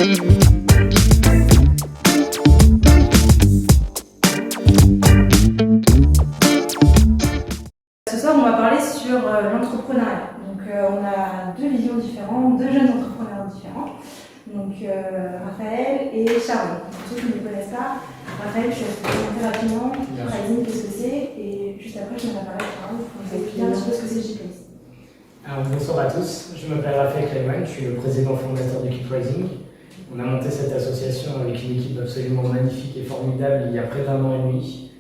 Ce soir, on va parler sur l'entrepreneuriat. Donc, on a deux visions différentes, deux jeunes entrepreneurs différents. Donc, Raphaël et Sharon. Pour ceux qui ne me connaissent pas, Raphaël, je vais te présenter rapidement. Pricing, qu'est-ce que c'est? Et juste après, je vais parler à Sharon pour vous expliquer un petit peu ce que c'est J-Place. Alors, bonsoir à tous, je m'appelle Raphaël Kleiman, je suis le président fondateur de Keep Rising. On a monté cette association avec une équipe absolument magnifique et formidable il y a près d'1 an et demi.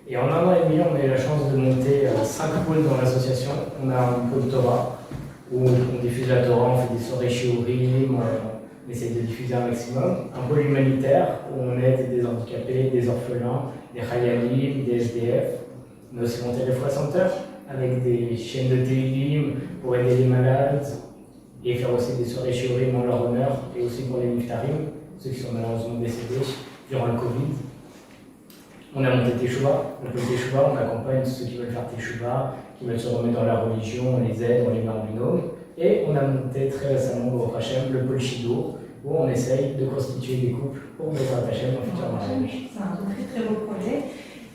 Et en 1 an et demi, on a eu la chance de monter 5 pôles dans l'association. On a un pôle Torah, où on diffuse la Torah, on fait des soirées shiurim, on essaie de diffuser un maximum. Un pôle humanitaire, où on aide des handicapés, des orphelins, des chayalim, des SDF. On a aussi monté les Fois Center, avec des chaînes de Tehillim pour aider les malades, et faire aussi des soirées shiurim en leur honneur, et aussi pour les niftarim, ceux qui sont malheureusement décédés durant le Covid. On a monté Teshuva. Donc le Teshuva, on accompagne ceux qui veulent faire Teshuva, qui veulent se remettre dans la religion, on les aide, on les met en binôme. Et on a monté très récemment au Hachem le pôle Shidour, où on essaye de constituer des couples pour Bezrat Hachem en futur mariage. C'est un très très beau projet.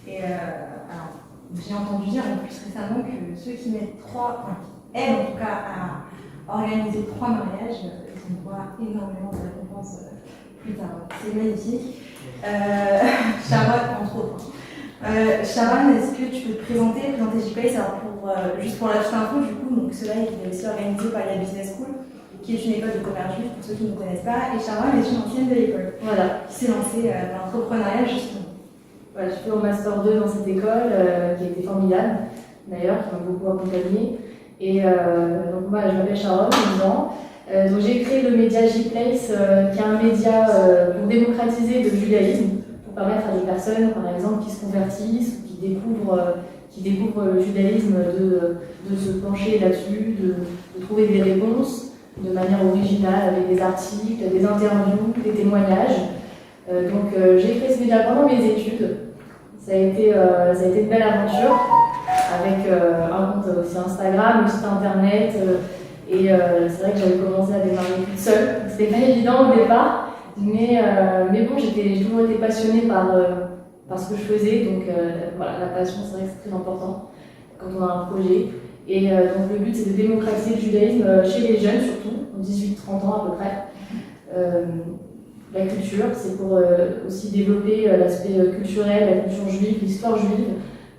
Et alors, j'ai entendu dire en plus récemment que ceux qui mettent qui aident en tout cas à organiser 3 mariages, ils ont droit énormément de récompenses plus tard. C'est magnifique. Sharon, entre autres. Sharon, est-ce que tu peux te présenter J-Place? Alors juste pour la petite info, du coup, donc ce live est aussi organisé par la Business School, qui est une école de commerce juif pour ceux qui ne connaissent pas, et Sharon est une ancienne de l'école. Voilà. Qui s'est lancée dans l'entrepreneuriat justement. Voilà, je fais mon Master 2 dans cette école, qui a été formidable, d'ailleurs, qui m'a beaucoup accompagnée. Et donc moi, je m'appelle Sharon, 12 ans. Donc j'ai créé le média J-Place, qui est un média pour démocratiser le judaïsme, pour permettre à des personnes, par exemple, qui se convertissent, ou qui découvrent le judaïsme, de se pencher là-dessus, de trouver des réponses de manière originale, avec des articles, des interviews, des témoignages. Donc j'ai créé ce média pendant mes études. Ça a été une belle aventure, avec un compte aussi Instagram, un site internet. Et c'est vrai que j'avais commencé à démarrer toute seule. C'était pas évident au départ, mais bon, j'ai toujours été passionnée par ce que je faisais. Donc voilà, la passion, c'est vrai que c'est très important quand on a un projet. Et donc le but, c'est de démocratiser le judaïsme chez les jeunes, surtout, 18-30 ans à peu près. La culture, c'est pour aussi développer l'aspect culturel, la culture juive, l'histoire juive,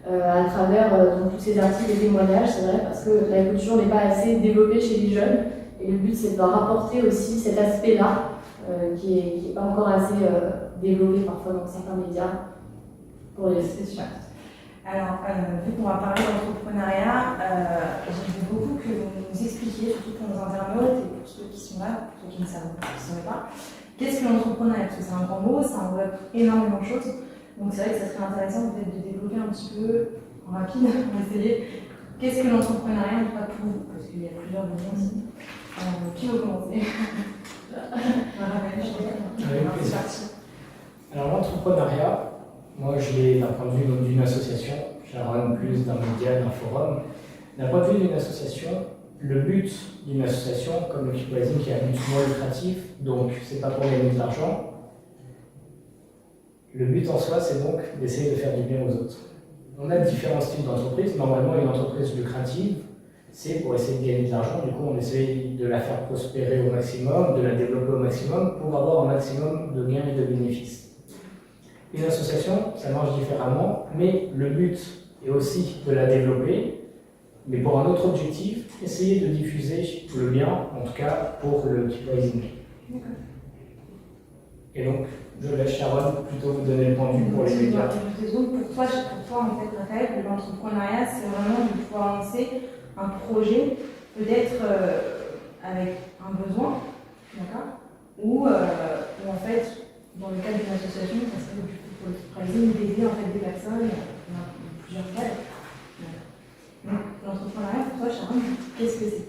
à travers donc, tous ces articles et témoignages, c'est vrai, parce que la culture n'est pas assez développée chez les jeunes. Et le but, c'est de leur apporter aussi cet aspect-là, qui est pas encore assez développé parfois dans certains médias. Pour les... C'est sûr. Alors, vu qu'on va parler d'entrepreneuriat, j'aimerais beaucoup que vous nous expliquiez, surtout pour nos internautes et pour ceux qui sont là, pour ceux qui ne savent pas, qu'est-ce que l'entrepreneuriat? Parce que c'est un grand mot, ça englobe énormément de choses. Donc c'est vrai que ça serait intéressant peut-être de développer un petit peu en rapide, on va essayer. Qu'est-ce que l'entrepreneuriat, en tout cas pour vous? Parce qu'il y a plusieurs visions ici. Qui veut commencer? C'est parti. Alors l'entrepreneuriat, moi je l'ai d'un point de vue d'une association, Sharon plus d'un média, d'un forum. D'un point de vue d'une association, le but d'une association, comme le Keep Rising qui a un but non lucratif, donc c'est pas pour gagner de l'argent. Le but en soi, c'est donc d'essayer de faire du bien aux autres. On a différents styles d'entreprise. Normalement, une entreprise lucrative, c'est pour essayer de gagner de l'argent. Du coup, on essaye de la faire prospérer au maximum, de la développer au maximum pour avoir un maximum de gains et de bénéfices. Une association, ça marche différemment, mais le but est aussi de la développer, mais pour un autre objectif, essayer de diffuser le bien, en tout cas pour le Keep Rising. Et donc, je laisse Sharon plutôt vous donner le point de vue pour les médias. Pour toi, en fait, Raphaël, l'entrepreneuriat, c'est vraiment de pouvoir lancer un projet, peut-être avec un besoin, d'accord? Ou en fait, dans le cadre d'une association, ça serait du coup pour le Keep Rising, d'aider en fait des personnes dans plusieurs cas. Donc, l'entrepreneuriat, pour toi, Sharon, qu'est-ce que c'est?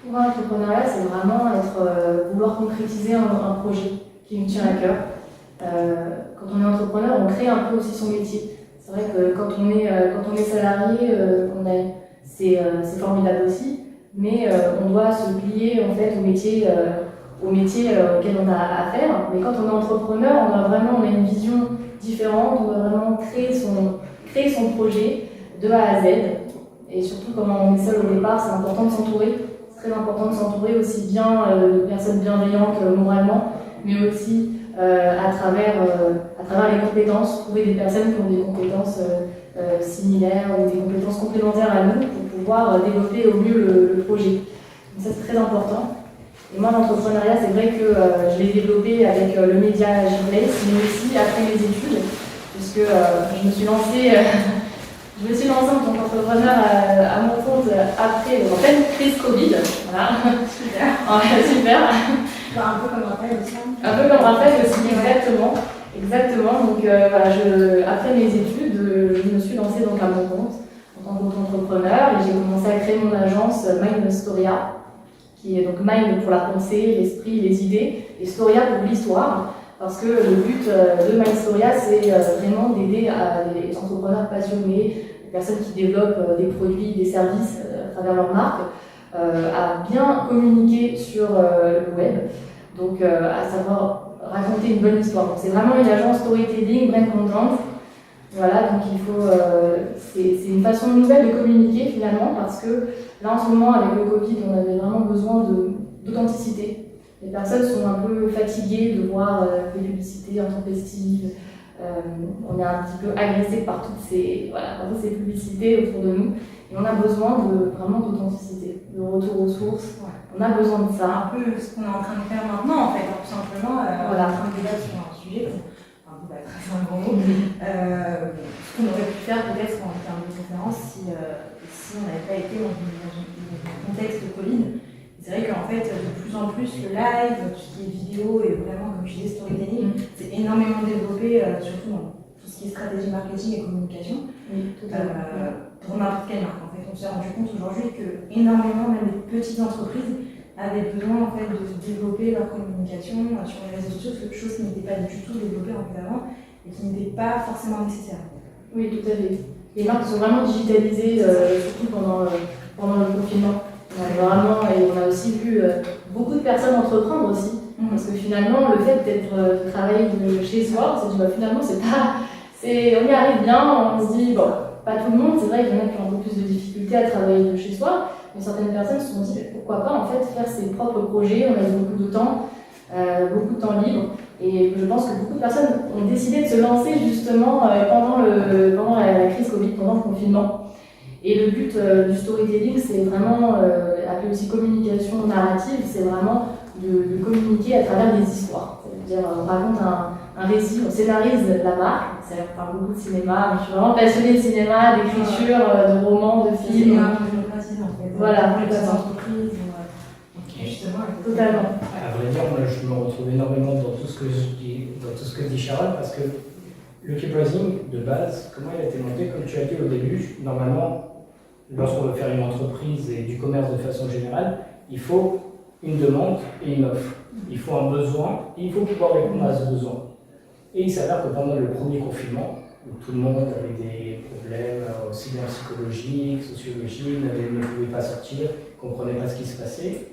Pour moi, l'entrepreneuriat, c'est vraiment vouloir concrétiser un projet qui me tient à cœur. Quand on est entrepreneur, on crée un peu aussi son métier. C'est vrai que quand on est salarié, c'est formidable aussi, mais on doit se plier en fait au métier, au métier auquel on a affaire. Mais quand on est entrepreneur, on a une vision différente, on doit vraiment créer son projet de A à Z. Et surtout, quand on est seul au départ, c'est important de s'entourer. C'est très important de s'entourer aussi bien de personnes bienveillantes moralement, mais aussi à travers les compétences, trouver des personnes qui ont des compétences similaires ou des compétences complémentaires à nous pour pouvoir développer au mieux le projet. Donc ça, c'est très important. Et moi, l'entrepreneuriat, c'est vrai que je l'ai développé avec le média J-Place, mais aussi après mes études, puisque je me suis lancée en tant qu'entrepreneur à mon compte après, en pleine crise Covid. Voilà. Super. Super. Un peu comme Raphaël aussi. Un peu comme Raphaël aussi, exactement. Exactement. Donc voilà, après mes études, je me suis lancée donc à mon compte en tant qu'auto-entrepreneur et j'ai commencé à créer mon agence Mind Storia, qui est donc Mind pour la pensée, l'esprit, les idées, et Storia pour l'histoire. Parce que le but de Mind Storia, c'est vraiment d'aider les entrepreneurs passionnés, les personnes qui développent des produits, des services à travers leur marque, à bien communiquer sur le web, donc à savoir raconter une bonne histoire. Donc c'est vraiment une agence storytelling, brand content. Voilà, donc c'est une façon nouvelle de communiquer finalement, parce que là en ce moment avec le Covid, on avait vraiment besoin d'authenticité. Les personnes sont un peu fatiguées de voir des publicités intempestives. On est un petit peu agressé par toutes ces publicités autour de nous. Et on a besoin vraiment d'authenticité, de retour aux sources. Ouais. On a besoin de ça. Un peu ce qu'on est en train de faire maintenant, en fait, tout simplement. On est en train de débattre sur un sujet, c'est un grand mot. Ce qu'on aurait pu faire peut-être en termes de conférence si on n'avait pas été dans un contexte de Covid. C'est vrai qu'en fait, de plus en plus, le live, tout ce qui est vidéo et vraiment, comme je disais, storytelling, c'est énormément développé, surtout dans tout ce qui est stratégie marketing et communication, pour n'importe quelle marque. En fait, on s'est rendu compte aujourd'hui que énormément, même les petites entreprises, avaient besoin en fait, de développer leur communication sur les réseaux sociaux, quelque chose qui n'était pas du tout développé en fait avant et qui n'était pas forcément nécessaire. Oui, tout à fait. Les marques sont vraiment digitalisées, surtout pendant le confinement. Et on a aussi vu beaucoup de personnes entreprendre aussi, parce que finalement, le fait de travailler de chez soi, on s'est dit finalement, on y arrive bien, on se dit, bon, pas tout le monde, c'est vrai qu'il y en a qui ont un peu plus de difficultés à travailler de chez soi, mais certaines personnes se sont dit, pourquoi pas en fait faire ses propres projets, on a eu beaucoup de temps libre, et je pense que beaucoup de personnes ont décidé de se lancer justement pendant la crise Covid, pendant le confinement. Et le but du storytelling, c'est vraiment, appelé aussi communication narrative, c'est vraiment de communiquer à travers des histoires. C'est-à-dire, on raconte un récit, on scénarise la marque. Ça parle beaucoup de cinéma, je suis vraiment passionnée de cinéma, d'écriture, de romans, de films. Voilà, les petites entreprises. Justement, totalement. À vrai dire, moi je me retrouve énormément dans tout ce que dit Sharon, parce que le keep-rising, de base, comment il a été monté, comme tu as dit au début, normalement, lorsqu'on veut faire une entreprise et du commerce de façon générale, il faut une demande et une offre. Il faut un besoin et il faut pouvoir répondre à ce besoin. Et il s'avère que pendant le premier confinement, où tout le monde avait des problèmes aussi bien psychologiques, sociologiques, ne pouvait pas sortir, ne comprenait pas ce qui se passait,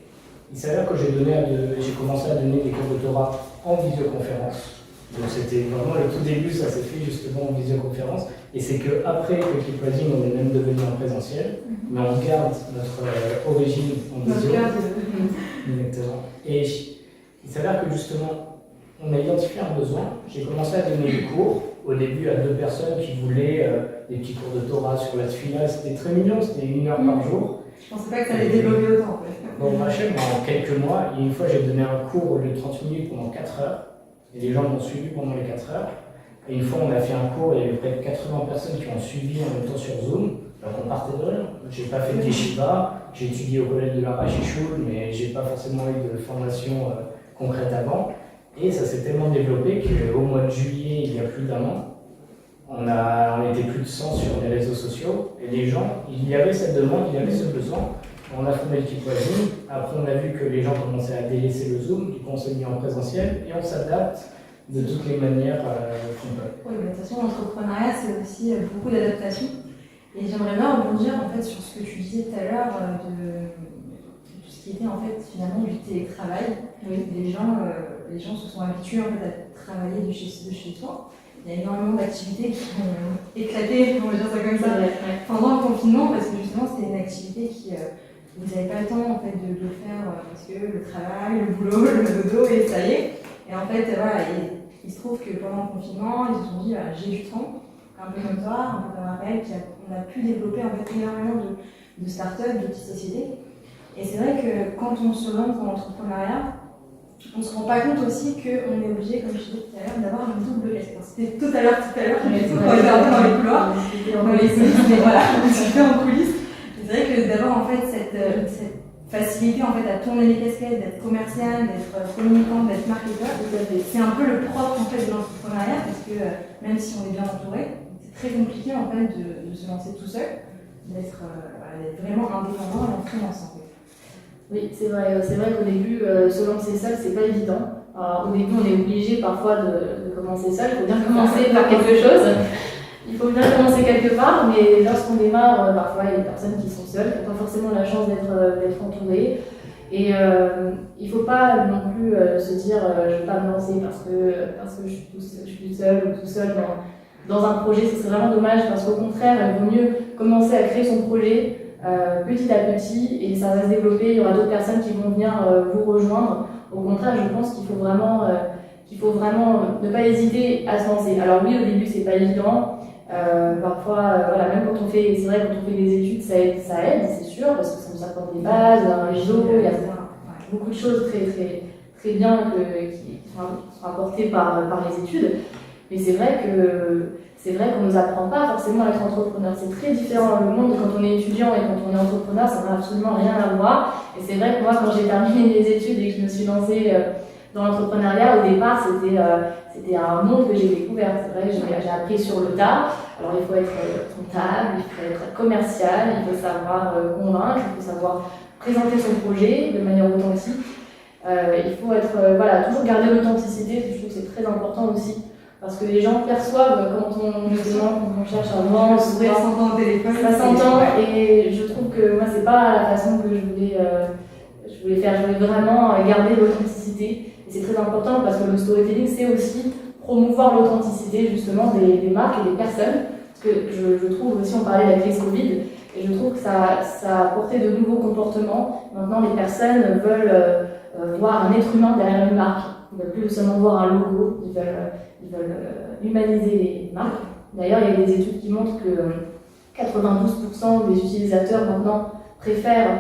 il s'avère que j'ai commencé à donner des cours de Torah en visioconférence. Donc c'était vraiment le tout début, ça s'est fait justement en visioconférence. Et c'est qu'après le keep-rising, on est même devenu en présentiel, mais on garde notre origine en visio. Exactement. Et il s'avère que justement, on a identifié un besoin. J'ai commencé à donner des cours, au début à 2 personnes qui voulaient des petits cours de Torah sur la tefila. C'était très mignon, c'était 1 heure par jour. Je pensais pas que ça allait développer autant. Bon, en quelques mois, et une fois j'ai donné un cours au lieu de 30 minutes pendant 4 heures. Et les gens m'ont suivi pendant les 4 heures. Et une fois, on a fait un cours, il y avait près de 80 personnes qui ont suivi en même temps sur Zoom. Donc on partait de rien. J'ai pas fait de yeshiva, j'ai étudié au collège de la Rachichoul, mais j'ai pas forcément eu de formation concrète avant. Et ça s'est tellement développé qu'au mois de juillet, il y a plus d'1 an, on était plus de 100 sur les réseaux sociaux. Et les gens, il y avait cette demande, il y avait ce besoin. On a fondé le keep-rising. Après, on a vu que les gens commençaient à délaisser le Zoom, du coup, on s'est mis en présentiel et on s'adapte de toutes les manières qu'on peut. Oui, de toute façon, l'entrepreneuriat, c'est aussi beaucoup d'adaptation. Et j'aimerais bien rebondir en fait, sur ce que tu disais tout à l'heure de ce ce qui était en fait finalement du télétravail. Oui. Les gens se sont habitués en fait, à travailler de chez soi. Il y a énormément d'activités qui ont éclaté, on va dire ça comme ça, pendant le confinement, parce que justement c'était une activité qui vous n'avez pas le temps en fait, de le faire parce que le travail, le boulot, le dodo et ça y est. Et en fait, voilà, il se trouve que pendant le confinement, ils se sont dit j'ai du temps, un peu comme toi, un peu comme Raphaël, on a pu développer en fait, énormément de startups, de petites sociétés. Et c'est vrai que quand on se lance dans l'entrepreneuriat, on ne se rend pas compte aussi qu'on est obligé, comme je disais tout à l'heure, d'avoir une double casquette. C'était tout à l'heure, j'ai tout quand on était dans les couloirs, dans les coulisses, mais voilà, on était en coulisses. C'est vrai que d'avoir en fait cette facilité en fait, à tourner les casquettes, d'être commercial, d'être communicant, d'être marketeur, c'est un peu le propre en fait, de l'entrepreneuriat parce que même si on est bien entouré, c'est très compliqué en fait, de se lancer tout seul, d'être vraiment indépendant et en freelance en fait. Oui, c'est vrai qu'au début, se lancer seul, c'est pas évident. Alors, au début, on est obligé parfois de commencer seul. Il faut bien commencer par quelque chose. Il faut bien commencer quelque part, mais lorsqu'on démarre, parfois il y a des personnes qui sont seules, qui n'ont pas forcément la chance d'être entourées. Et il ne faut pas non plus se dire je ne vais pas me lancer parce que je suis seule ou tout seul dans un projet. Ce serait vraiment dommage parce qu'au contraire, il vaut mieux commencer à créer son projet petit à petit et ça va se développer. Il y aura d'autres personnes qui vont venir vous rejoindre. Au contraire, je pense qu'il faut vraiment ne pas hésiter à se lancer. Alors oui, au début, c'est pas évident. Parfois, voilà, même quand on fait des études, ça aide, c'est sûr, parce que ça nous apporte des bases, un réseau, il y a beaucoup de choses très bien qui sont apportées par les études. Mais c'est vrai qu'on ne nous apprend pas forcément à être entrepreneur. C'est très différent. Le monde, quand on est étudiant et quand on est entrepreneur, ça n'a absolument rien à voir. Et c'est vrai que moi, quand j'ai terminé mes études et que je me suis lancée dans l'entrepreneuriat, au départ, c'était un monde que j'ai découvert. C'est vrai, j'ai appris sur le tas. Alors, il faut être comptable, il faut être commercial, il faut savoir convaincre, il faut savoir présenter son projet de manière authentique. Il faut être, toujours garder l'authenticité. Je trouve que c'est très important aussi. Parce que les gens perçoivent quand on cherche à vendre, sourire s'entend au téléphone. Ça s'entend et je trouve que moi c'est pas la façon que je voulais faire. Je voulais vraiment garder l'authenticité et c'est très important parce que le storytelling c'est aussi promouvoir l'authenticité justement des marques et des personnes. Parce que je trouve aussi, on parlait de la crise Covid et je trouve que ça a apporté de nouveaux comportements. Maintenant les personnes veulent voir un être humain derrière une marque. Ils ne veulent plus seulement voir un logo, ils veulent humaniser les marques. D'ailleurs, il y a des études qui montrent que 92% des utilisateurs maintenant préfèrent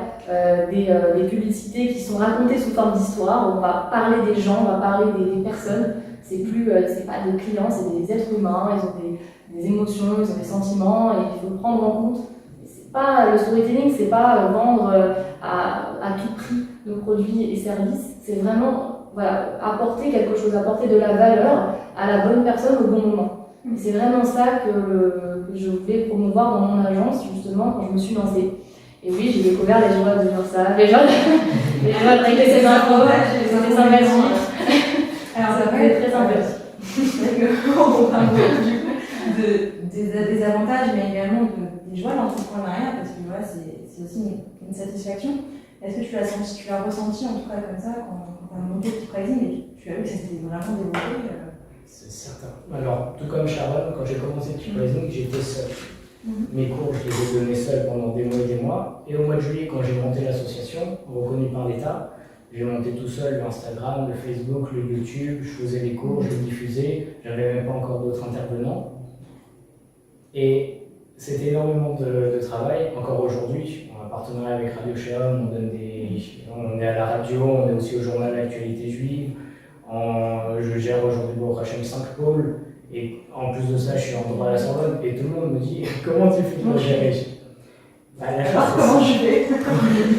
des publicités qui sont racontées sous forme d'histoire. On va parler des gens, on va parler des personnes. C'est pas des clients, c'est des êtres humains. Ils ont des émotions, ils ont des sentiments et il faut prendre en compte. Le storytelling, c'est pas vendre à tout prix nos produits et services. C'est vraiment apporter quelque chose, apporter de la valeur à la bonne personne au bon moment. Et c'est vraiment ça que je voulais promouvoir dans mon agence, justement, quand je me suis lancée. Et oui, j'ai découvert les joies de faire ça, les joies de régler ces infos, c'était sympathique. Alors ça peut être très sympathique. C'est vrai qu'on parle du coup des avantages, mais également des joies de l'entrepreneuriat, parce que voilà, c'est aussi une satisfaction. Est-ce que tu l'as ressenti en tout cas comme ça quand tu as monté KeepRising et tu as vu que ça s'était vraiment développé C'est certain. Alors, tout comme Sharon, quand j'ai commencé KeepRising, j'étais seul. Mes cours, je les ai donnés seuls pendant des mois et des mois. Et au mois de juillet, quand j'ai monté l'association, reconnue par l'État, j'ai monté tout seul le Instagram, le Facebook, le YouTube, je faisais les cours, je les diffusais, j'avais même pas encore d'autres intervenants. Et c'était énormément de travail. Encore aujourd'hui, en partenariat avec Radio Shalom, on est à la radio, on est aussi au journal L'actualité juive. Je gère aujourd'hui Baruch Hashem 5 pôles. Et en plus de ça, je suis en droit à la Sorbonne. Et tout le monde me dit comment tu fais pour gérer comment je fais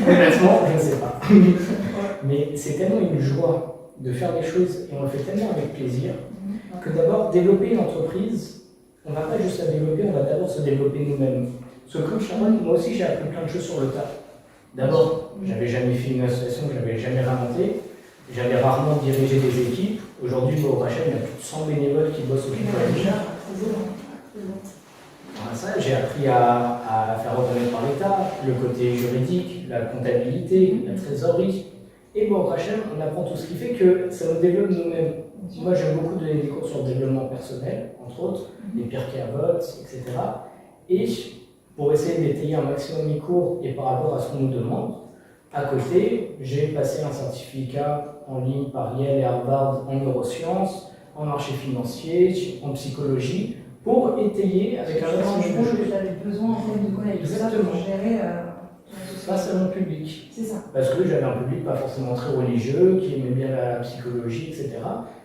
honnêtement, je ne sais pas. Mais c'est tellement une joie de faire des choses et on le fait tellement avec plaisir que d'abord développer une entreprise. On ne va pas juste la développer, on va d'abord se développer nous-mêmes. Parce que comme Sharon, moi aussi j'ai appris plein de choses sur le tas. D'abord, j'avais jamais fait une association, je n'avais jamais ramonté. J'avais rarement dirigé des équipes. Aujourd'hui, au Rachel, il y a plus de 100 bénévoles qui bossent au KeepRising. Dans ça, j'ai appris à faire reconnaître par l'État le côté juridique, la comptabilité, la trésorerie. Et bon, Rachel, on apprend tout ce qui fait que ça nous développe nous-mêmes. Moi, j'aime beaucoup donner des cours sur le développement personnel, entre autres, les Pierre Cavot, etc. Et pour essayer d'étayer un maximum mes cours et par rapport à ce qu'on nous demande, à côté, j'ai passé un certificat en ligne par Yale et Harvard en neurosciences, en marché financier, en psychologie, pour étayer avec un maximum de choses. Que tu avais besoin en fait de connaître tout ça pour gérer face à mon public. C'est ça. Parce que j'avais un public pas forcément très religieux, qui aimait bien la psychologie, etc.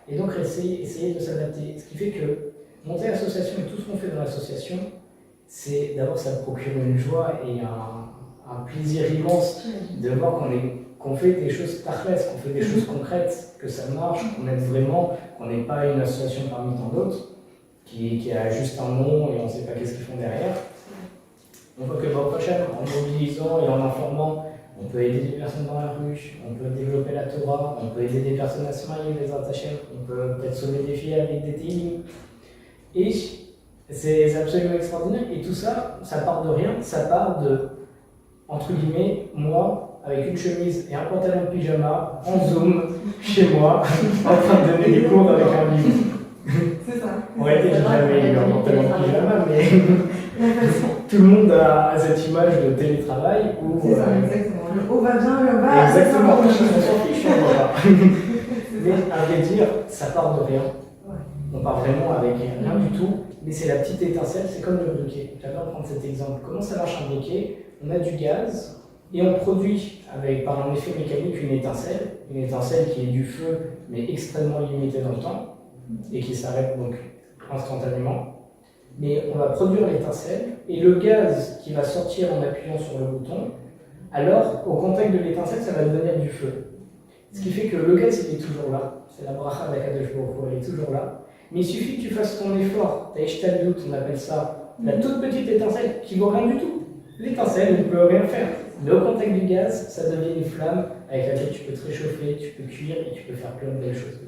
Et donc essayer de s'adapter. Ce qui fait que monter l'association et tout ce qu'on fait dans l'association, c'est d'abord ça procure une joie et un plaisir immense de voir qu'on fait des choses tarles, qu'on fait des choses concrètes, que ça marche, qu'on aide vraiment, qu'on n'est pas une association parmi tant d'autres, qui a juste un nom et on ne sait pas qu'est-ce qu'ils font derrière. On voit que l'an prochain, en mobilisant et en informant, on peut aider des personnes dans la rue, on peut développer la Torah, on peut aider des personnes à se marier, les attachés, on peut peut-être sauver des filles avec des TI. Et c'est absolument extraordinaire. Et tout ça, ça part de rien, ça part de, entre guillemets, moi, avec une chemise et un pantalon de pyjama, en Zoom, chez moi, en train de donner des cours avec un livre. C'est ça. En réalité, j'ai jamais eu un pantalon de pyjama, mais tout le monde a cette image de télétravail où. C'est ça, exactement. Le haut va bien, le bas. Exactement, on s'en fiche, mais à vrai dire, ça part de rien. On part vraiment avec rien du tout, mais c'est la petite étincelle, c'est comme le briquet. J'adore prendre cet exemple. Comment ça marche un briquet? On a du gaz et on produit par un effet mécanique une étincelle qui est du feu, mais extrêmement limitée dans le temps et qui s'arrête donc instantanément. Mais on va produire l'étincelle et le gaz qui va sortir en appuyant sur le bouton, alors au contact de l'étincelle, ça va devenir du feu. Ce qui fait que le gaz, il est toujours là. C'est la bracha d'Akadosh Baruch Hu, elle est toujours là. Mais il suffit que tu fasses ton effort, ta doute, on appelle ça, la toute petite étincelle qui ne vaut rien du tout. L'étincelle, elle ne peut rien faire. Mais au contact du gaz, ça devient une flamme avec laquelle tu peux te réchauffer, tu peux cuire et tu peux faire plein de belles choses.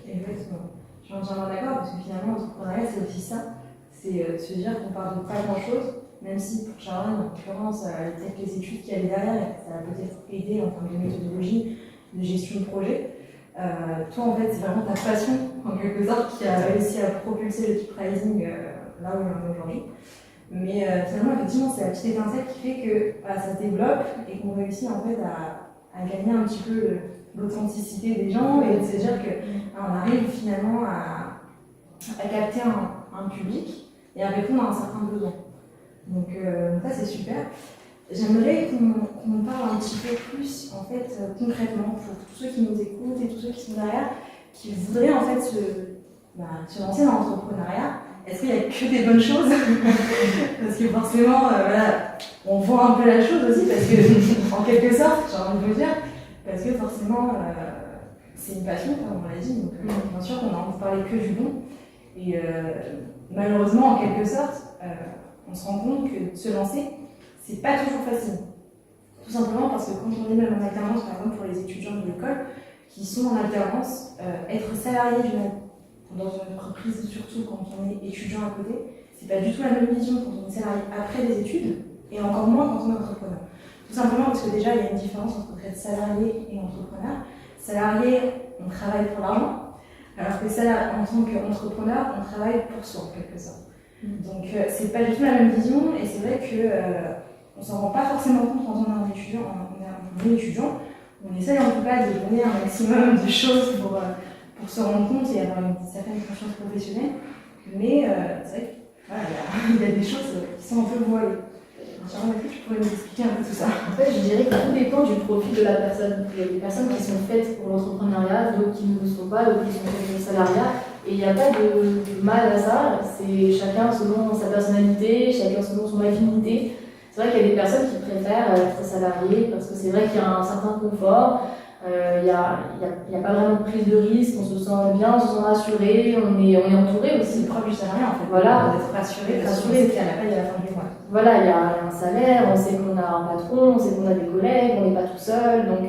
Exactement. Je suis entièrement d'accord parce que finalement, l'entrepreneuriat, c'est aussi ça. C'est se dire qu'on part de pas grand-chose, même si pour Sharon, en l'occurrence, peut-être les études qu'il y avait derrière, ça va peut-être aider en termes de méthodologie, de gestion de projet. Toi, en fait, c'est vraiment ta passion, en quelque sorte, qui a réussi à propulser le Keep Rising là où on en est aujourd'hui. Mais finalement, effectivement, c'est la petite étincelle qui fait que ça se développe et qu'on réussit en fait à gagner un petit peu l'authenticité des gens et de se dire qu'on arrive finalement à capter un public et à répondre à un certain besoin. Donc ça, c'est super. J'aimerais qu'on parle un petit peu plus en fait, concrètement pour tous ceux qui nous écoutent et tous ceux qui sont derrière, qui voudraient en fait se lancer dans l'entrepreneuriat. Est-ce qu'il n'y a que des bonnes choses? Parce que forcément, on voit un peu la chose aussi, parce que, en quelque sorte, j'ai envie de vous dire, parce que forcément, c'est une passion, comme on l'a dit, donc bien sûr qu'on a envie de parler que du bon. Et malheureusement, en quelque sorte, on se rend compte que se lancer, c'est pas toujours facile. Tout simplement parce que quand on est même en alternance, par exemple pour les étudiants de l'école, qui sont en alternance, être salarié dans une entreprise, surtout quand on est étudiant à côté, c'est pas du tout la même vision quand on est salarié après les études, et encore moins quand on est entrepreneur. Tout simplement parce que déjà, il y a une différence entre être salarié et entrepreneur. Salarié, on travaille pour l'argent, alors que en tant qu'entrepreneur, on travaille pour soi, en quelque sorte. Donc, c'est pas du tout la même vision, et c'est vrai qu'on s'en rend pas forcément compte quand on est étudiant. On essaye en tout cas de donner un maximum de choses pour se rendre compte et avoir une certaine conscience professionnelle. Mais c'est vrai qu'il y a des choses qui sont un peu voilées. Sharon, est-ce que tu pourrais nous expliquer un peu tout ça? En fait, je dirais que tout dépend du profil de la personne. Il y a des personnes qui sont faites pour l'entrepreneuriat, d'autres qui ne le sont pas, d'autres qui sont faites pour le salariat. Et il n'y a pas de mal à ça. C'est chacun selon sa personnalité, chacun selon son affinité. C'est vrai qu'il y a des personnes qui préfèrent être salariées parce que c'est vrai qu'il y a un certain confort. Il n'y a pas vraiment de prise de risque, on se sent bien, on se sent rassuré, on est entouré aussi. C'est le propre du salarié en fait. Voilà. D'être rassuré, parce qu'on sait qu'il y a la paye à la fin du mois. Voilà, il y a un salaire, on sait qu'on a un patron, on sait qu'on a des collègues, on n'est pas tout seul. Donc,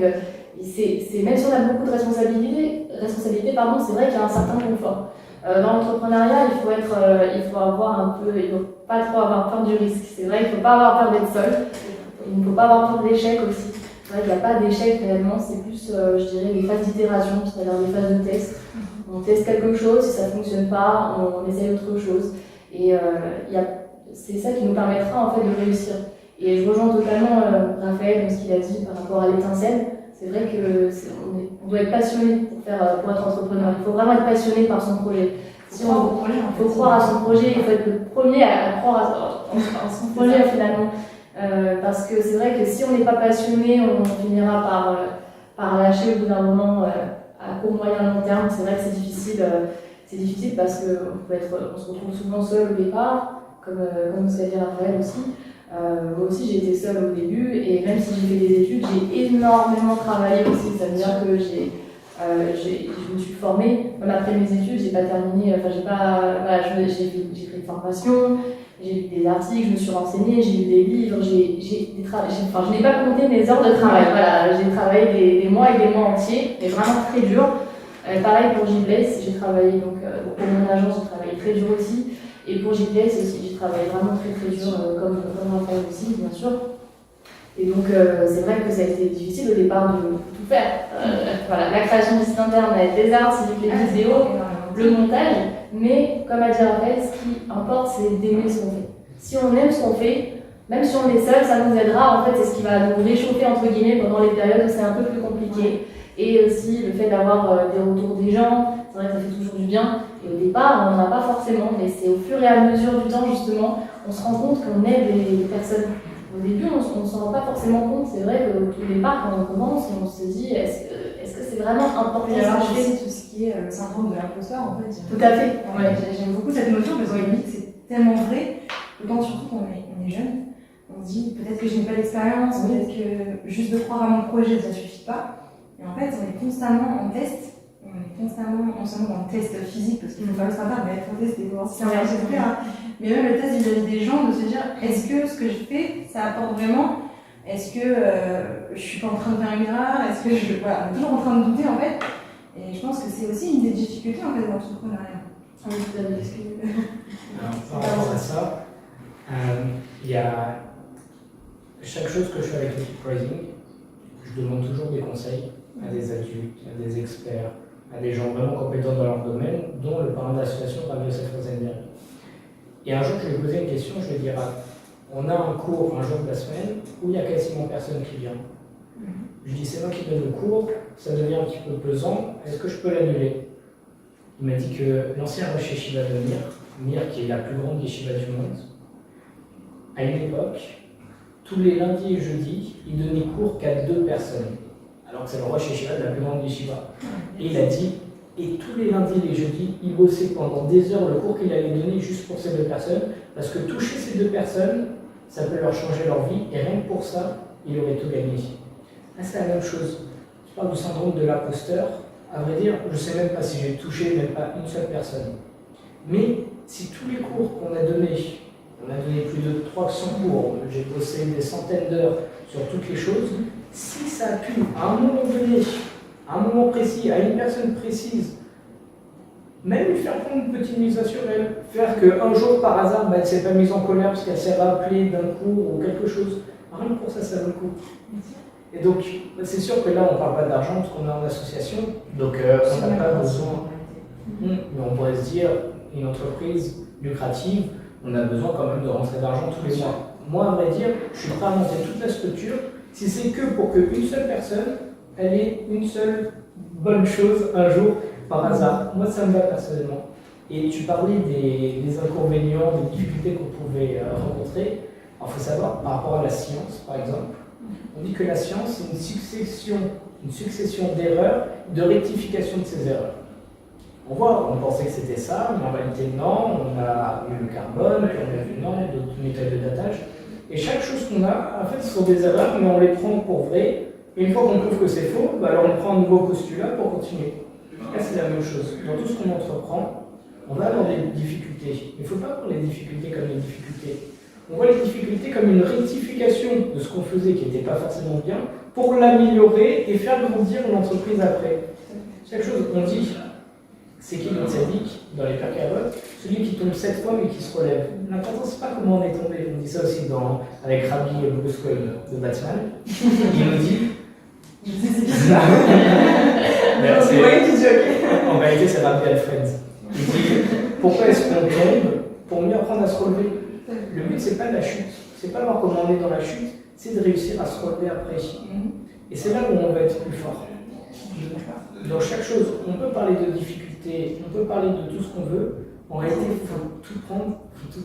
c'est même si on a beaucoup de responsabilités, c'est vrai qu'il y a un certain confort. Dans l'entrepreneuriat, il faut avoir un peu, il ne faut pas trop avoir peur du risque. C'est vrai qu'il ne faut pas avoir peur d'être seul. Il ne faut pas avoir peur de l'échec aussi. C'est vrai qu'il n'y a pas d'échec réellement, c'est plus, je dirais, des phases d'itération, c'est-à-dire des phases de test. On teste quelque chose, si ça ne fonctionne pas, on essaye autre chose. Et c'est ça qui nous permettra en fait de réussir. Et je rejoins totalement Raphaël dans ce qu'il a dit par rapport à l'étincelle. C'est vrai qu'on doit être passionné pour être entrepreneur. Il faut vraiment être passionné par son projet. Si il faut croire à son projet, il faut être le premier à croire à son projet finalement. Parce que c'est vrai que si on n'est pas passionné, on finira par lâcher au bout d'un moment à court, moyen, long terme. C'est vrai que c'est difficile. C'est difficile parce qu'on se retrouve souvent seul au départ, comme ce qu'a dit Raphaël aussi. Moi aussi j'ai été seule au début et même si j'ai fait des études, j'ai énormément travaillé aussi. Ça veut dire que je me suis formée. Même après mes études, j'ai pas terminé. Enfin, j'ai fait une formation, j'ai lu des articles, je me suis renseignée, j'ai lu des livres, je n'ai pas compté mes heures de travail. Voilà, j'ai travaillé des mois et des mois entiers, mais vraiment très dur. Pareil pour J-Place, j'ai travaillé donc pour mon agence, j'ai travaillé très dur aussi. Et pour J-Place aussi, j'ai travaillé vraiment très très dur, comme Raphaël aussi, bien sûr. Et donc, c'est vrai que ça a été difficile au départ de tout faire. Voilà, la création du site internet, les articles, les vidéos, le montage. Mais, comme a dit Raphaël, ce qui importe, c'est d'aimer ce qu'on fait. Si on aime ce qu'on fait, même si on est seul, ça nous aidera. En fait, c'est ce qui va nous réchauffer, entre guillemets, pendant les périodes où c'est un peu plus compliqué. Et aussi, le fait d'avoir des retours des gens, c'est vrai que ça fait toujours du bien. Et au départ, on n'en a pas forcément, mais c'est au fur et à mesure du temps, justement, on se rend compte qu'on aide les personnes. Au début, on ne s'en rend pas forcément compte. C'est vrai qu'au départ, quand on commence, on se dit est-ce que c'est vraiment important Et alors, je sais tout ce qui est le syndrome de l'imposteur, en fait. Tout à fait. Ouais, j'aime beaucoup cette notion parce qu'on me dit que c'est tellement vrai, autant surtout quand on est jeune. On se dit peut-être que je n'ai pas d'expérience, peut-être que juste de croire à mon projet, ça ne suffit pas. Et en fait, on est constamment en test. On est constamment, non seulement dans le test physique, parce qu'il faut faire le standard, mais être au test et voir si ça marche, etc. Mais même le test vis-à-vis des gens, de se dire est-ce que ce que je fais, ça apporte vraiment? Est-ce que je suis pas en train de faire une erreur? Est-ce que voilà, on est toujours en train de douter en fait. Et je pense que c'est aussi une des difficultés en fait de l'entrepreneuriat. Par rapport à ça, il y a chaque chose que je fais avec l'équipe Pricing, je demande toujours des conseils à des adultes, à des experts, à des gens vraiment compétents dans leur domaine, dont le parrain de l'association Fabio Rosenberg. Et un jour, je lui ai posé une question, je lui ai dit on a un cours un jour de la semaine où il y a quasiment personne qui vient. Je lui ai dit c'est moi qui donne le cours, ça devient un petit peu pesant, est-ce que je peux l'annuler? Il m'a dit que l'ancien Rosh Yeshiva de Mir, qui est la plus grande yeshiva du monde, à une époque, tous les lundis et jeudis, il donnait cours qu'à 2 personnes. Alors que c'est le Rosh Yeshiva de la plus grande yeshiva. Et il a dit, et tous les lundis et les jeudis, il bossait pendant des heures le cours qu'il allait donner juste pour ces 2 personnes, parce que toucher ces 2 personnes, ça peut leur changer leur vie, et rien que pour ça, il aurait tout gagné. Là, c'est la même chose. Tu parles du syndrome de l'imposteur. À vrai dire, je ne sais même pas si j'ai touché même pas une seule personne. Mais si tous les cours qu'on a donnés, on a donné plus de 300 cours, j'ai bossé des centaines d'heures sur toutes les choses, si ça a pu, à un moment donné, à un moment précis, à une personne précise, même lui faire prendre une petite mise sur elle, faire qu'un jour par hasard, elle ne s'est pas mise en colère parce qu'elle s'est rappelée d'un cours ou quelque chose, rien que pour ça, ça vaut le coup. Et donc, c'est sûr que là, on ne parle pas d'argent parce qu'on est en association, donc on n'a pas besoin. Mais on pourrait se dire, une entreprise lucrative, on a besoin quand même de rentrer d'argent tous les mois. Moi, à vrai dire, je suis prêt à monter toute la structure si c'est que pour qu'une seule personne, elle ait une seule bonne chose un jour par hasard. Moi, ça me va personnellement. Et tu parlais des inconvénients, des difficultés qu'on pouvait rencontrer. Alors, il faut savoir, par rapport à la science, par exemple, on dit que la science, c'est une succession d'erreurs, de rectification de ces erreurs. On pensait que c'était ça, mais en réalité non, on a eu le carbone, puis on a vu non, d'autres méthodes de datage. Et chaque chose qu'on a, en fait, ce sont des erreurs, mais on les prend pour vraies. Et une fois qu'on prouve que c'est faux, alors on prend un nouveau postulat pour continuer. Là, c'est la même chose. Dans tout ce qu'on entreprend, on va avoir des difficultés. Il ne faut pas voir les difficultés comme des difficultés. On voit les difficultés comme une rectification de ce qu'on faisait qui n'était pas forcément bien, pour l'améliorer et faire grandir l'entreprise après. Chaque chose, on dit, c'est qui notre sadique dans les percavotes? Celui qui tombe 7 fois mais qui se relève. L'important, c'est pas comment on est tombé. On dit ça aussi avec Rabbi Bruce Wayne de Batman. Il nous dit. Je sais c'est qui ça. Vous voyez qui dit ok. En réalité, c'est Rabbi Alfred. Il dit pourquoi est-ce qu'on tombe pour mieux apprendre à se relever? Le but, c'est pas de la chute. C'est pas voir comment on est dans la chute, c'est de réussir à se relever après. Et c'est là où on va être plus fort. Dans chaque chose, on peut parler de difficultés, on peut parler de tout ce qu'on veut. En réalité, il faut tout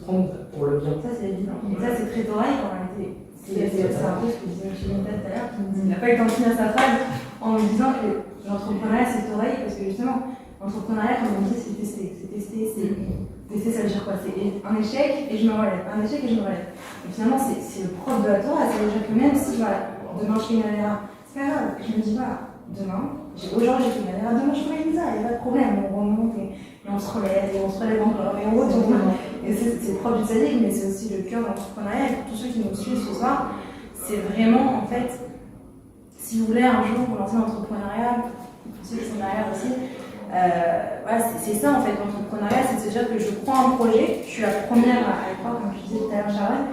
prendre pour le bien. Ça, c'est évident. Et ça, c'est très thoraïque en réalité. C'est un peu ce que disait M. Montel tout à l'heure, qui me dit il n'a pas eu le temps de finir sa phrase en me disant que l'entrepreneuriat, c'est thoraïque, parce que justement, l'entrepreneuriat, comme on dit, c'est tester. Tester, ça veut dire quoi? C'est un échec et je me relève. Un échec et je me relève. Et finalement, c'est le propre de la Torah, ça veut dire que même si, voilà, demain je fais une erreur, c'est pas grave. Je me dis, voilà, demain, aujourd'hui j'ai fait une erreur, demain je ferai une ça, il n'y a pas de problème. On remonte et on se relève encore et on retourne. Et c'est le propre du tzaddik, mais c'est aussi le cœur de l'entrepreneuriat. Et pour tous ceux qui nous suivent ce soir, c'est vraiment, en fait, si vous voulez un jour vous lancer l'entrepreneuriat, pour ceux qui sont derrière aussi, voilà, c'est ça en fait, l'entrepreneuriat, c'est de se dire que je crois en un projet, je suis la première à y croire, comme tu disais tout à l'heure, Sharon.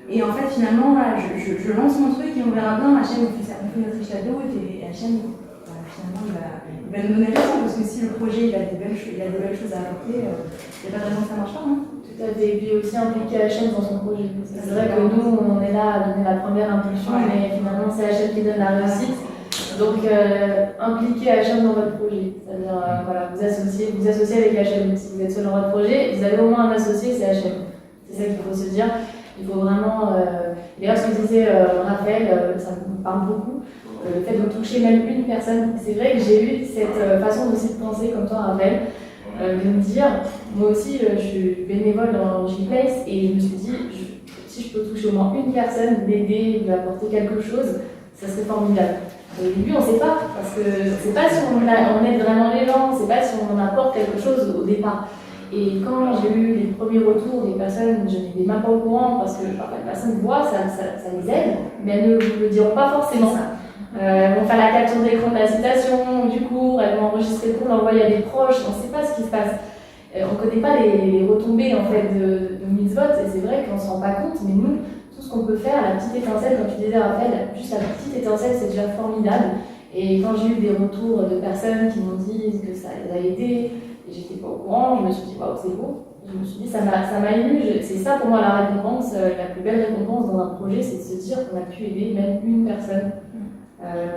Et en fait, finalement, voilà, je lance mon truc et on verra bien. Hachem, on fait notre échado et Hachem, finalement, il va nous donner raison parce que si le projet il a des belles choses à apporter, il n'y a pas de raison que ça ne marche pas. Hein. Tout à fait. Et puis aussi impliquer Hachem dans son projet. C'est vrai que nous, on est là à donner la première impulsion, mais finalement, c'est Hachem qui donne la réussite. Donc, impliquer Hachem dans votre projet. C'est-à-dire, voilà, vous associez avec Hachem. Si vous êtes seul dans votre projet, vous avez au moins un associé, c'est Hachem. C'est ça qu'il faut se dire. Il faut vraiment. D'ailleurs, ce que disait Raphaël, ça me parle beaucoup. Le fait de toucher même une personne. C'est vrai que j'ai eu cette façon aussi de penser, comme toi, Raphaël, de me dire, moi aussi, je suis bénévole dans J-Place et je me suis dit, si je peux toucher au moins une personne, l'aider, lui apporter quelque chose, ça serait formidable. Au début, on ne sait pas, parce que c'est pas si on aide vraiment les gens, c'est pas si on apporte quelque chose au départ. Et quand j'ai eu les premiers retours des personnes, je n'étais même pas au courant, parce que les personnes voient, ça les aide, mais elles ne vous le diront pas forcément. Elles vont faire la capture d'écran de la citation, du cours, elles vont enregistrer le cours, l'envoyer à des proches, on ne sait pas ce qui se passe. On ne connaît pas les retombées en fait, de mitzvot, et c'est vrai qu'on ne se rend pas compte, mais nous, tout ce qu'on peut faire, la petite étincelle, comme tu disais Raphaël, juste la petite étincelle, c'est déjà formidable. Et quand j'ai eu des retours de personnes qui m'ont dit que ça les a aidés, et j'étais pas au courant, je me suis dit waouh, c'est beau. Je me suis dit ça m'a ému. C'est ça pour moi la récompense, la plus belle récompense dans un projet, c'est de se dire qu'on a pu aider même une personne,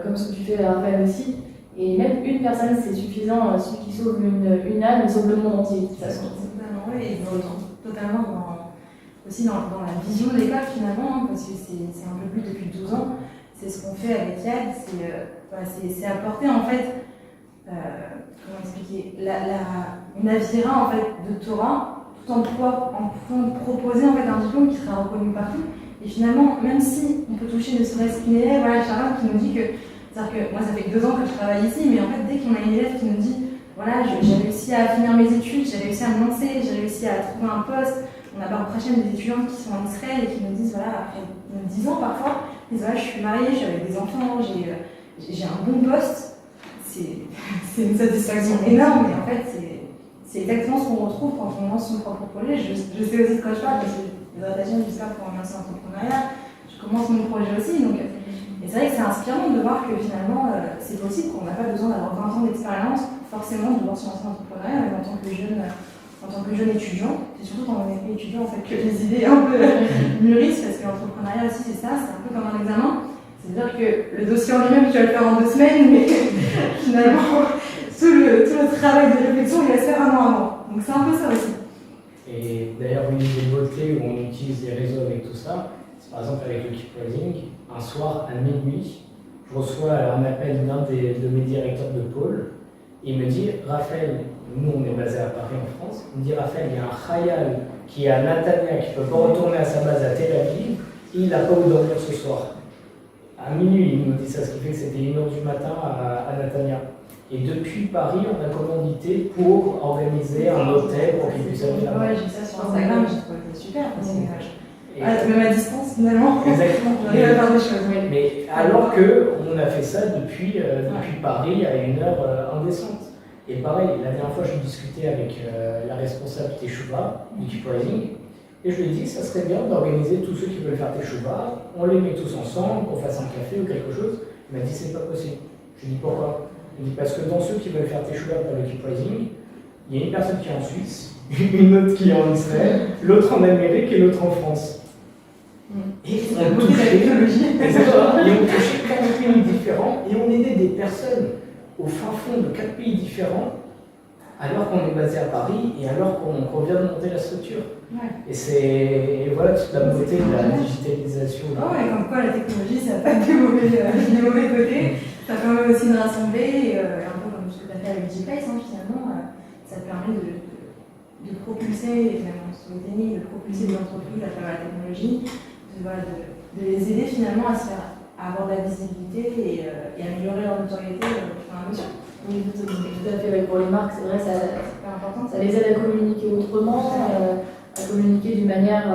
comme ce que tu fais Raphaël aussi. Et même une personne, c'est suffisant. Celui qui sauve une âme, il sauve le monde entier. De toute façon. Oui, et je retrouve totalement aussi dans la vision de l'école finalement, hein, parce que c'est un peu plus depuis 12 ans. C'est ce qu'on fait avec Yad, c'est apporter en fait, comment expliquer, une aviera en fait de Torah, tout en pouvant proposer en fait un diplôme qui sera reconnu partout. Et finalement, même si on peut toucher ne serait-ce qu'une élève, voilà, Sharon qui nous dit que, c'est-à-dire que moi ça fait 2 ans que je travaille ici, mais en fait dès qu'on a une élève qui nous dit, voilà, j'ai réussi à finir mes études, j'ai réussi à me lancer, j'ai réussi à trouver un poste. On a par prochaine des étudiantes qui sont en Israël et qui nous disent, voilà, après 10 ans parfois, ils disent, voilà, je suis mariée, je suis avec des enfants, j'ai un bon poste. C'est une satisfaction énorme, mais en fait, c'est exactement ce qu'on retrouve quand on lance son propre projet. Je sais aussi de quoi je parle, parce que les adaptations, j'espère, pour un lancer l'entrepreneuriat, je commence mon projet aussi. Donc, et c'est vrai que c'est inspirant de voir que finalement, c'est possible, qu'on n'a pas besoin d'avoir 20 ans d'expérience, forcément, de voir se lancer l'entrepreneuriat, mais en tant que jeune étudiant, c'est surtout quand on est étudiant en fait, que les idées un peu mûrissent, parce que l'entrepreneuriat aussi c'est ça, c'est un peu comme un examen. C'est-à-dire que le dossier en lui-même tu vas le faire en 2 semaines, mais finalement tout le travail de réflexion il va se faire 1 an avant. Donc c'est un peu ça aussi. Et d'ailleurs une des beautés où on utilise les réseaux avec tout ça, c'est par exemple avec le Keep Rising, un soir à minuit, je reçois un appel d'un de mes directeurs de pôle. Il me dit, Raphaël, nous on est basé à Paris en France, il me dit, Raphaël, il y a un Khayal qui est à Natania, qui ne peut pas retourner à sa base à Tel Aviv, il n'a pas où dormir ce soir. À minuit, il me dit ça, ce qui fait que c'était 1h du matin à Natania. Et depuis Paris, on a commandité pour organiser un hôtel pour qu'il puisse aller là-bas. Ouais, j'ai ça sur Instagram, j'ai trouvé ça super, parce que même à distance finalement, exactement. on arrive à faire des choses. Oui. Mais alors qu'on a fait ça depuis Paris à une heure indécente. Et pareil, la dernière fois, je discutais avec la responsable Teshuva, du Keep Rising, et je lui ai dit que ça serait bien d'organiser tous ceux qui veulent faire Teshuva, on les met tous ensemble, qu'on fasse un café ou quelque chose. Il m'a dit c'est pas possible. Je lui ai dit pourquoi? Il m'a dit parce que dans ceux qui veulent faire Teshuva pour le Keep Rising, il y a une personne qui est en Suisse, une autre qui est en Israël, l'autre en Amérique et l'autre en France. Et on touchait 4 pays différents et on aidait des personnes au fin fond de 4 pays différents alors qu'on est basé à Paris et alors qu'on vient de monter la structure. Ouais. Et voilà toute la beauté de la digitalisation. Oh, et comme quoi la technologie, ça n'a pas que des mauvais côtés, ça permet aussi de rassembler, et un peu comme ce que tu as fait avec Gplace, finalement, ça permet de propulser, et même en storytelling, de propulser des entreprises à travers la technologie, de les aider finalement à se faire avoir de la visibilité et améliorer leur notoriété au fur et à mesure. Oui, tout à fait. Pour les marques, c'est vrai, C'est important. ça les aide à communiquer autrement, à communiquer d'une manière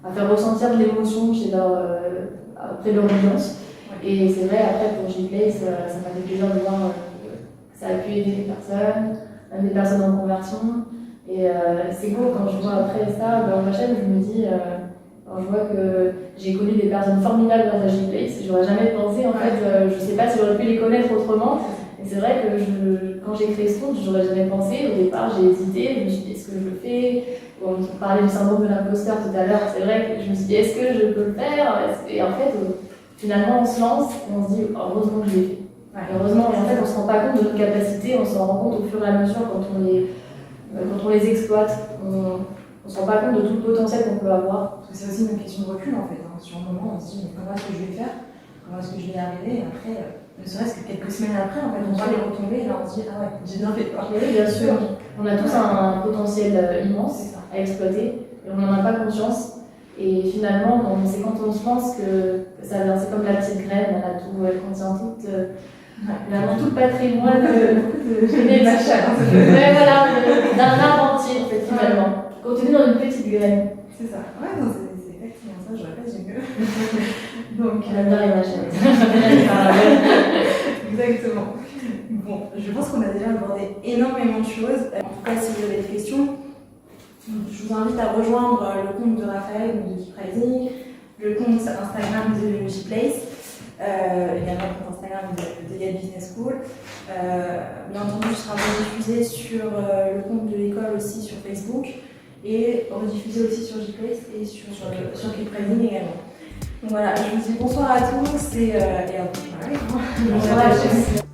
à faire ressentir de l'émotion auprès de leur audience. Ouais. Et c'est vrai, après pour Gplace, ça m'a fait plaisir de voir que ça a pu aider des personnes, même des personnes en conversion. Et c'est beau quand je vois après ça dans ma chaîne, je me dis, quand je vois que j'ai connu des personnes formidables grâce à Gplace, j'aurais jamais pensé, en fait, je sais pas si j'aurais pu les connaître autrement. Et c'est vrai que quand j'ai créé ce compte, j'aurais jamais pensé. Au départ, j'ai hésité, je me suis dit, est-ce que je le fais? On parlait du syndrome de l'imposteur tout à l'heure, c'est vrai que je me suis dit, est-ce que je peux le faire? Et en fait, finalement, on se lance et on se dit, heureusement que je l'ai fait. Heureusement, et en fait, on se rend pas compte de nos capacités, on s'en rend compte au fur et à mesure quand on les exploite. On se rend pas compte de tout le potentiel qu'on peut avoir. Parce que c'est aussi une question de recul en fait. Sur un moment, on se dit mais comment est-ce que je vais faire? Comment est-ce que je vais y arriver? Et après, ne serait-ce que quelques semaines après, en fait, on voit les retombées et là on se dit ah ouais, j'ai bien fait quoi. Oui, bien sûr. On a tous un potentiel immense à exploiter et on n'en a pas conscience. Et finalement, c'est quand on se pense que ça vient, c'est comme la petite graine, elle contient tout le patrimoine génétique. Voilà, d'un arbre entier en fait, finalement, contenu dans une petite graine. C'est ça. Ouais, non, c'est exactement ça, j'aurais pas dit mieux. Donc, J'adore les machines. Exactement. Bon, je pense qu'on a déjà abordé énormément de choses. En tout cas, si vous avez des questions, je vous invite à rejoindre le compte de Raphaël, de Keep Rising, le compte Instagram de Gplace, également le compte Instagram de Yale Business School. Bien entendu, ce sera rediffusé sur le compte de l'école aussi sur Facebook et rediffusé aussi sur Gplace et sur Keep Rising également. Donc voilà, je vous dis bonsoir à tous et à vous. Bonsoir à tous.